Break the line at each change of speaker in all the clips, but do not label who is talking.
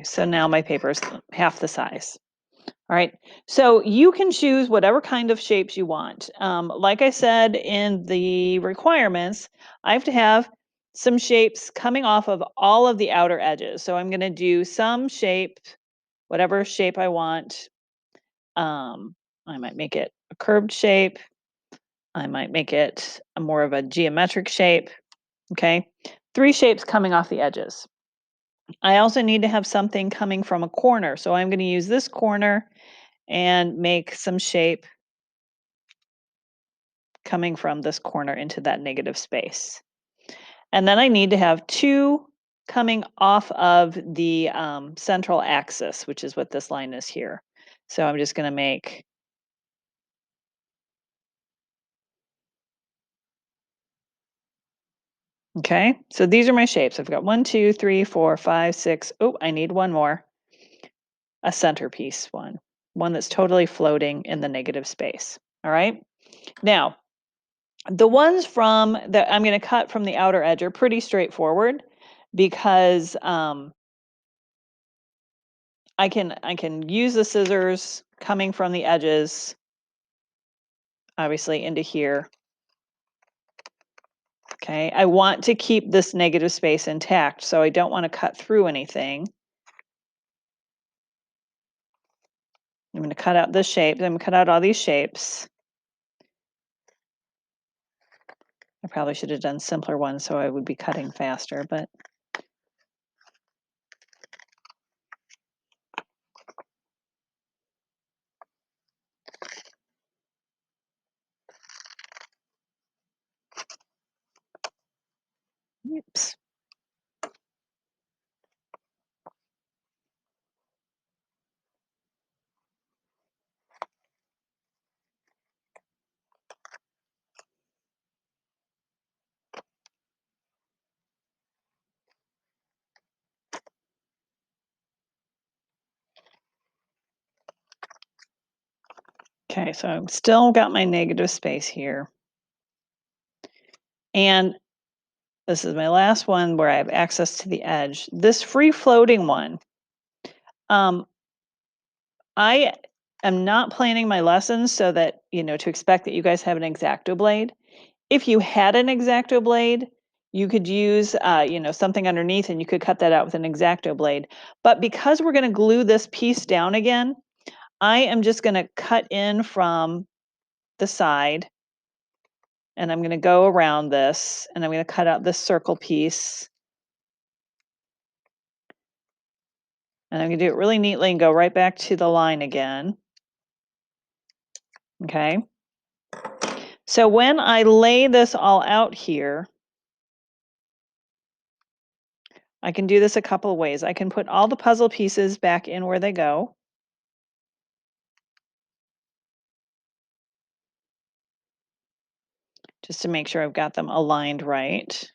Okay, so now my paper is half the size. All right, so you can choose whatever kind of shapes you want. Like I said in the requirements, I have to have some shapes coming off of all of the outer edges. So I'm going to do some shape, whatever shape I want. I might make it a curved shape. I might make it a more of a geometric shape. Okay, 3 shapes coming off the edges. I also need to have something coming from a corner. So I'm going to use this corner and make some shape coming from this corner into that negative space. And then I need to have 2 coming off of the central axis, which is what this line is here. So I'm just going to make okay. So these are my shapes. I've got 1, 2, 3, 4, 5, 6. Oh, I need one more. A centerpiece one that's totally floating in the negative space. All right. Now, the ones from that I'm going to cut from the outer edge are pretty straightforward because I can use the scissors coming from the edges, obviously into here. Okay, I want to keep this negative space intact, so I don't want to cut through anything. I'm going to cut out this shape. I'm going to cut out all these shapes. I probably should have done simpler ones so I would be cutting faster, but oops. Okay, so I've still got my negative space here. And this is my last one where I have access to the edge. This free floating one, I am not planning my lessons so that, to expect that you guys have an X-Acto blade. If you had an X-Acto blade, you could use, something underneath and you could cut that out with an X-Acto blade. But because we're going to glue this piece down again, I am just going to cut in from the side and I'm going to go around this and I'm going to cut out this circle piece. And I'm going to do it really neatly and go right back to the line again. Okay. So when I lay this all out here, I can do this a couple of ways. I can put all the puzzle pieces back in where they go. Just to make sure I've got them aligned right.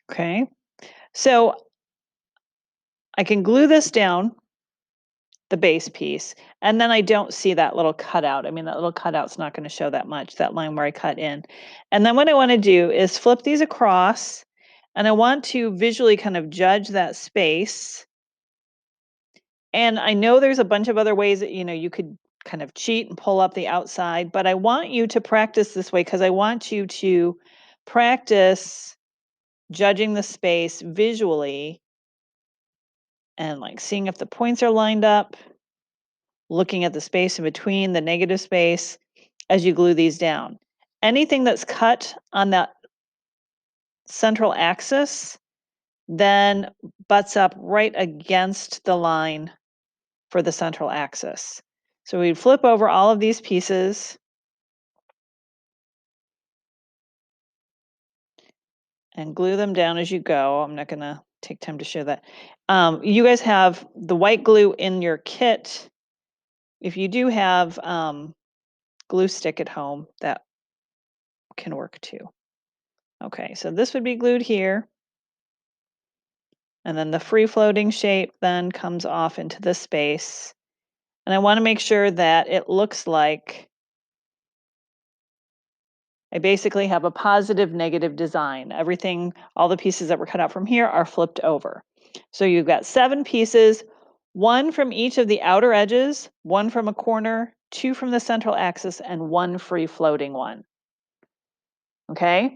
Okay, so I can glue this down, the base piece, and then I don't see that little cutout. I mean, that little cutout's not going to show that much, that line where I cut in. And then what I want to do is flip these across, and I want to visually kind of judge that space. And I know there's a bunch of other ways that, you could kind of cheat and pull up the outside, but I want you to practice this way because I want you to practice judging the space visually and like seeing if the points are lined up, looking at the space in between the negative space as you glue these down. Anything that's cut on that central axis then butts up right against the line for the central axis. So we'd flip over all of these pieces and glue them down as you go. I'm not going to take time to show that. You guys have the white glue in your kit. If you do have glue stick at home, that can work too. Okay, so this would be glued here. And then the free floating shape then comes off into this space. And I wanna make sure that it looks like I basically have a positive, negative design. Everything, all the pieces that were cut out from here are flipped over. So you've got 7 pieces, 1 from each of the outer edges, 1 from a corner, 2 from the central axis, and 1 free floating one. Okay?